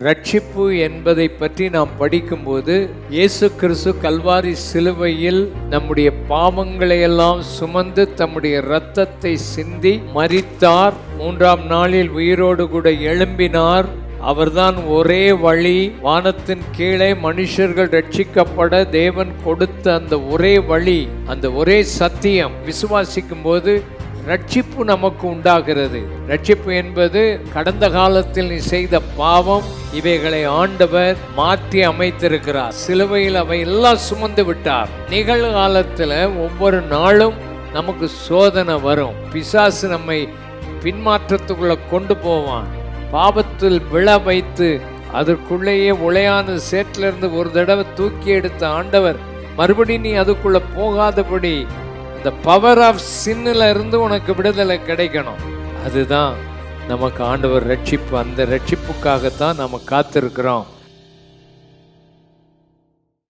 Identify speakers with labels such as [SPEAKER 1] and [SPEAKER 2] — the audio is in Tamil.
[SPEAKER 1] ரட்சிப்பு என்பதை பற்றி நாம் படிக்கும்போது, இயேசு கிறிஸ்து கல்வாரி சிலுவையில் நம்முடைய பாவங்களை எல்லாம் சுமந்து தம்முடைய இரத்தத்தை சிந்தி மரித்தார். 3ஆம் நாளில் உயிரோடு கூட எழும்பினார். அவர்தான் ஒரே வழி. வானத்தின் கீழே மனுஷர்கள் ரட்சிக்கப்பட தேவன் கொடுத்த அந்த ஒரே வழி, அந்த ஒரே சத்தியம். விசுவாசிக்கும் போது ரட்சிப்பு நமக்கு உண்டாகிறது. ரட்சிப்பு என்பது கடந்த காலத்தில் நீ செய்த பாவம், இவைகளை ஆண்டவர் மாற்றி அமைத்திருக்கிறார். சிலுவையில் அவை எல்லாம் சுமந்து விட்டார். நிகழ்காலத்தில் ஒவ்வொரு நாளும் நமக்கு சோதனை வரும். பிசாசு நம்மை பின்மாற்றத்துக்குள்ள கொண்டு போவான். பாவத்தில் விழ வைத்து அதற்குள்ளேயே உளையான சேற்றிலிருந்து ஒரு தடவை தூக்கி எடுத்த ஆண்டவர் மறுபடியும் நீ அதுக்குள்ள போகாதபடி அந்த பவர் ஆஃப் சின்னில் இருந்து உனக்கு விடுதலை கிடைக்கணும். அதுதான் நமக்கு ஆண்டவர் ரட்சிப்பு. அந்த ரட்சிப்புக்காகத்தான் நம்ம காத்திருக்கிறோம்.